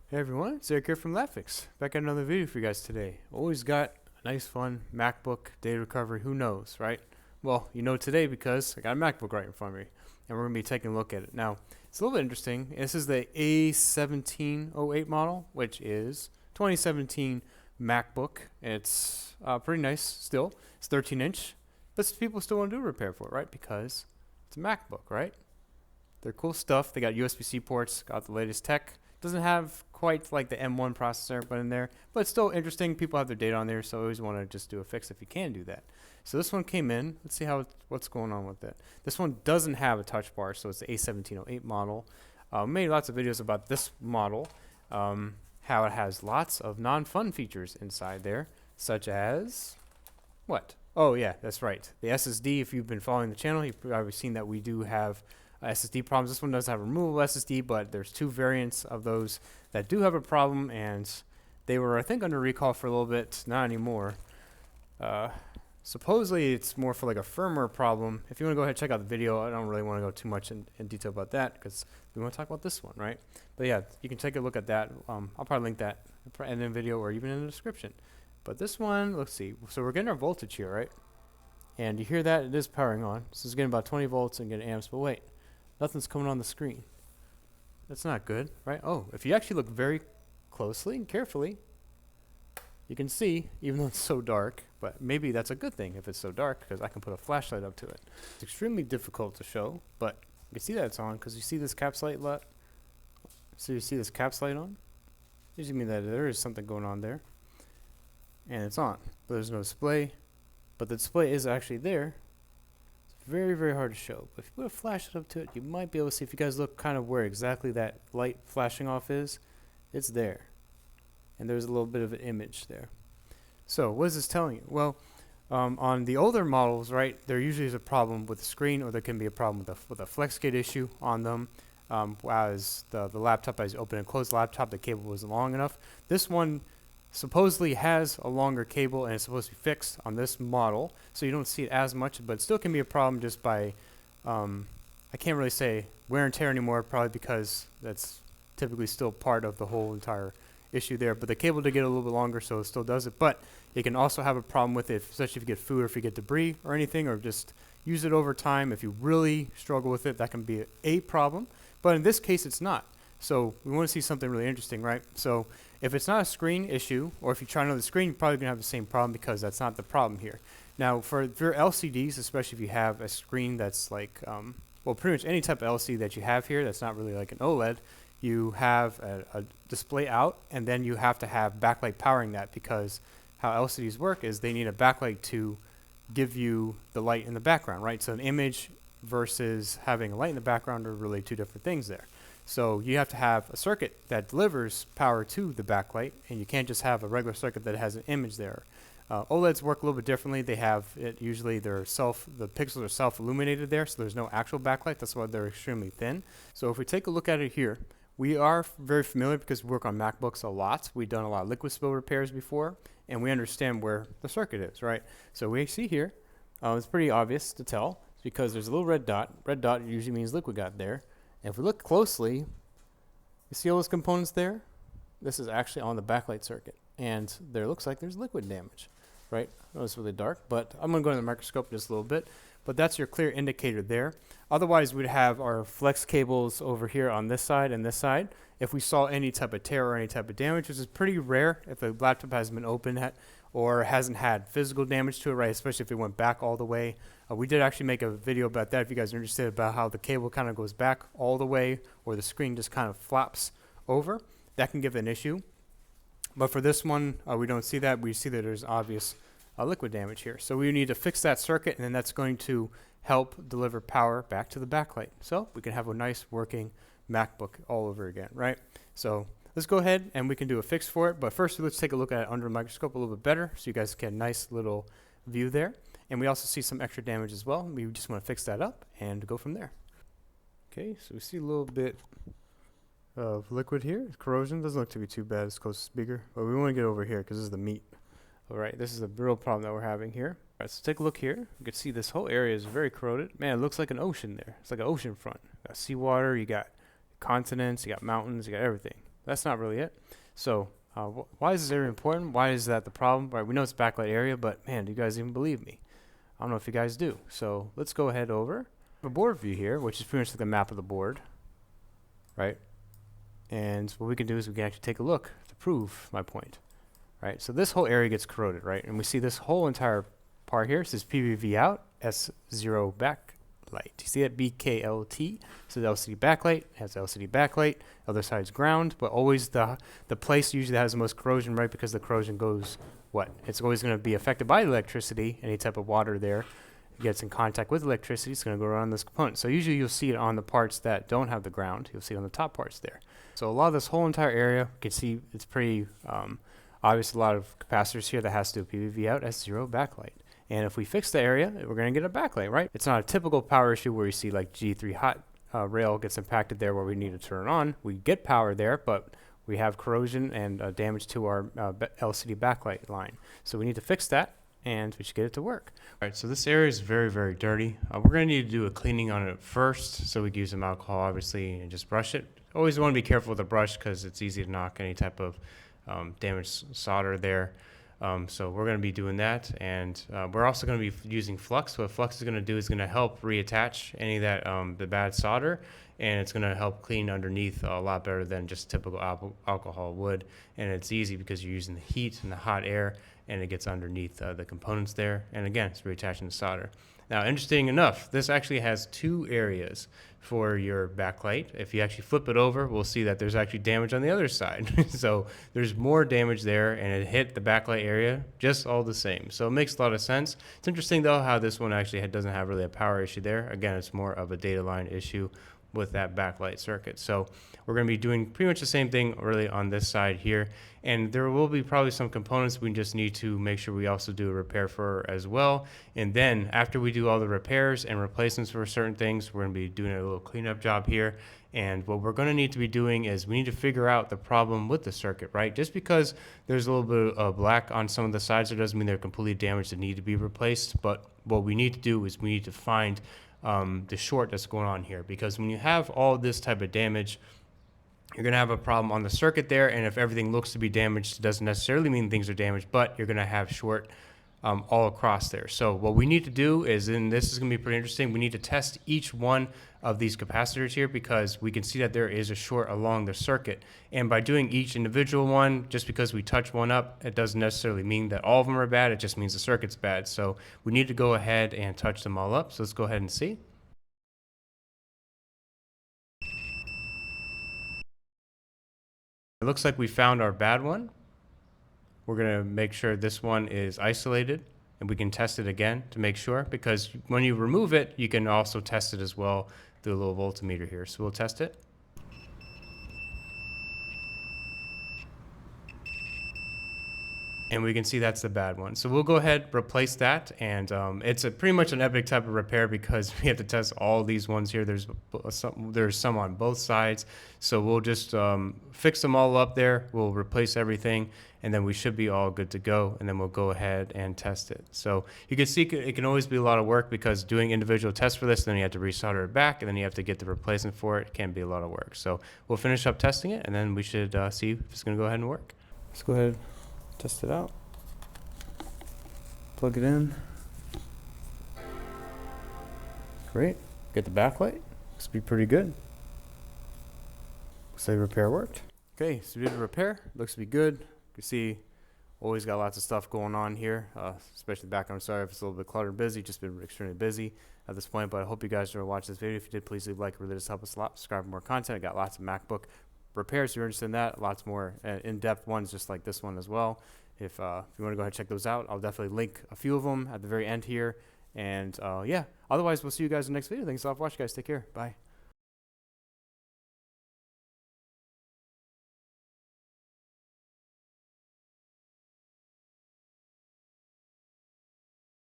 Hey everyone, it's Eric here from Lapfix. Back at another video for you guys today. Always got a nice fun MacBook data recovery, who knows, right? Well, you know today because I got a MacBook right in front of me and we're going to be taking a look at it. Now, it's a little bit interesting. This is the A1708 model, which is 2017 MacBook. It's pretty nice still. It's 13 inch, but people still want to do a repair for it, right? Because it's a MacBook, right? They're cool stuff. They got USB-C ports, got the latest tech. Doesn't have quite like the M1 processor but in there, but it's still interesting. People have their data on there, so I always want to just do a fix if you can do that. So this one came in. Let's see what's going on with it. This one doesn't have a touch bar, so it's the A1708 model. Made lots of videos about this model, how it has lots of non-fun features inside there, such as what? Oh yeah, that's right. The SSD. If you've been following the channel, you've probably seen that we do have SSD problems. This one does have removable SSD, but there's two variants of those that do have a problem, and they were, I think, under recall for a little bit. Not anymore. Supposedly, it's more for like a firmware problem. If you want to go ahead and check out the video, I don't really want to go too much in detail about that because we want to talk about this one, right? But yeah, you can take a look at that. I'll probably link that in the video or even in the description. But this one, let's see. So we're getting our voltage here, right? And you hear that it is powering on. So it's getting about 20 volts and getting amps, but wait. Nothing's coming on the screen. That's not good, right? Oh, if you actually look very closely and carefully, you can see, even though it's so dark, but maybe that's a good thing if it's so dark because I can put a flashlight up to it. It's extremely difficult to show, but you can see that it's on because you see this caps light lot. So you see this caps light on? Usually mean that there is something going on there. And it's on, but there's no display. But the display is actually there. Very, very hard to show. But if you put a flashlight up to it, you might be able to see. If you guys look kind of where exactly that light flashing off is, it's there. And there's a little bit of an image there. So what is this telling you? Well, on the older models, right, there usually is a problem with the screen, or there can be a problem with a flex gate issue on them. As the laptop, as you open and close the laptop, the cable wasn't long enough. This one supposedly has a longer cable and it's supposed to be fixed on this model, so you don't see it as much, but it still can be a problem just by I can't really say wear and tear anymore, probably because that's typically still part of the whole entire issue there. But the cable did get a little bit longer, so it still does it. But it can also have a problem with it, especially if you get food or if you get debris or anything, or just use it over time. If you really struggle with it, that can be a problem, but in this case it's not. So we want to see something really interesting, right? So if it's not a screen issue, or if you try another screen, you're probably going to have the same problem because that's not the problem here. Now, for your LCDs, especially if you have a screen that's like, well, pretty much any type of LCD that you have here that's not really like an OLED, you have a display out, and then you have to have backlight powering that, because how LCDs work is they need a backlight to give you the light in the background, right? So an image versus having a light in the background are really two different things there. So you have to have a circuit that delivers power to the backlight, and you can't just have a regular circuit that has an image there. OLEDs work a little bit differently. They have it usually the pixels are self-illuminated there, so there's no actual backlight. That's why they're extremely thin. So if we take a look at it here, we are very familiar because we work on MacBooks a lot. We've done a lot of liquid spill repairs before, and we understand where the circuit is, right? So we see here, it's pretty obvious to tell because there's a little red dot. Red dot usually means liquid got there. And if we look closely, you see all those components there? This is actually on the backlight circuit, and there looks like there's liquid damage, right? I know it's really dark, but I'm going to go in the microscope just a little bit. But that's your clear indicator there. Otherwise, we'd have our flex cables over here on this side and this side. If we saw any type of tear or any type of damage, which is pretty rare if the laptop hasn't been opened or hasn't had physical damage to it, right? Especially if it went back all the way. We did actually make a video about that if you guys are interested, about how the cable kind of goes back all the way or the screen just kind of flaps over. That can give an issue. But for this one, we don't see that. We see that there's obvious liquid damage here. So we need to fix that circuit, and then that's going to help deliver power back to the backlight. So we can have a nice working MacBook all over again, right? So let's go ahead and we can do a fix for it. But first, let's take a look at it under a microscope a little bit better so you guys get a nice little view there. And we also see some extra damage as well. We just want to fix that up and go from there. Okay, so we see a little bit of liquid here. Corrosion doesn't look to be too bad. It's close to the speaker, but we want to get over here because this is the meat. All right, this is the real problem that we're having here. All right, so take a look here. You can see this whole area is very corroded. Man, it looks like an ocean there. It's like an ocean front. You got seawater, you got continents, you got mountains, you got everything. that's not really it. So why is this area important? Why is that the problem? Right, we know it's backlight area, but man, do you guys even believe me? I don't know if you guys do. So let's go ahead over a board view here, which is pretty much like a map of the board, right? And what we can do is we can actually take a look to prove my point, right? So this whole area gets corroded, right? And we see this whole entire part here. It says PVV out, S0 backlight. You see that BKLT? So the LCD backlight has LCD backlight. Other side's ground, but always the place usually that has the most corrosion, right? Because the corrosion goes what? It's always going to be affected by electricity. Any type of water there gets in contact with electricity, it's going to go around this component. So usually you'll see it on the parts that don't have the ground. You'll see it on the top parts there. So a lot of this whole entire area, you can see it's pretty obvious. A lot of capacitors here that has to do PVV out S0 backlight. And if we fix the area, we're going to get a backlight, right? It's not a typical power issue where you see like G3 hot rail gets impacted there where we need to turn it on. We get power there, but we have corrosion and damage to our LCD backlight line. So we need to fix that, and we should get it to work. All right, so this area is very, very dirty. We're going to need to do a cleaning on it first. So we can use some alcohol, obviously, and just brush it. Always want to be careful with the brush because it's easy to knock any type of damaged solder there. So we're going to be doing that, and we're also going to be using flux. What flux is going to do is going to help reattach any of that the bad solder, and it's going to help clean underneath a lot better than just typical alcohol would. And it's easy because you're using the heat and the hot air, and it gets underneath the components there. And again, it's reattaching the solder. Now, interesting enough, this actually has two areas for your backlight. If you actually flip it over, we'll see that there's actually damage on the other side. So there's more damage there, and it hit the backlight area just all the same. So it makes a lot of sense. It's interesting, though, how this one actually doesn't have really a power issue there. Again, it's more of a data line issue with that backlight circuit. So we're going to be doing pretty much the same thing really on this side here, and there will be probably some components we just need to make sure we also do a repair for as well. And then after we do all the repairs and replacements for certain things, we're going to be doing a little cleanup job here. And what we're going to need to be doing is we need to figure out the problem with the circuit, right? Just because there's a little bit of black on some of the sides, it doesn't mean they're completely damaged and need to be replaced. But what we need to do is we need to find the short that's going on here, because when you have all this type of damage, you're going to have a problem on the circuit there. And if everything looks to be damaged, it doesn't necessarily mean things are damaged, but you're going to have short all across there. So what we need to do is, and this is going to be pretty interesting, we need to test each one of these capacitors here, because we can see that there is a short along the circuit. And by doing each individual one, just because we touch one up, it doesn't necessarily mean that all of them are bad. It just means the circuit's bad. So we need to go ahead and touch them all up. So let's go ahead and see. It looks like we found our bad one. We're going to make sure this one is isolated, and we can test it again to make sure, because when you remove it, you can also test it as well through a little voltmeter here. So we'll test it. And we can see that's the bad one. So we'll go ahead, replace that, and it's pretty much an epic type of repair because we have to test all these ones here. There's some on both sides. So we'll just fix them all up there. We'll replace everything, and then we should be all good to go. And then we'll go ahead and test it. So you can see it can always be a lot of work, because doing individual tests for this, then you have to resolder it back, and then you have to get the replacement for it. It can be a lot of work. So we'll finish up testing it, and then we should see if it's going to go ahead and work. Let's go ahead. Test it out. Plug it in. Great. Get the backlight. Looks to be pretty good. Looks like the repair worked. Okay, so we did the repair. Looks to be good. You can see always got lots of stuff going on here, especially back. I'm sorry if it's a little bit cluttered and busy. Just been extremely busy at this point, but I hope you guys enjoyed watching this video. If you did, please leave a like. It really does help us a lot. Subscribe for more content. I got lots of MacBook repairs if you're interested in that. Lots more in-depth ones just like this one as well. If you want to go ahead and check those out, I'll definitely link a few of them at the very end here. And yeah, otherwise we'll see you guys in the next video. Thanks a lot for watching, guys. Take care. Bye.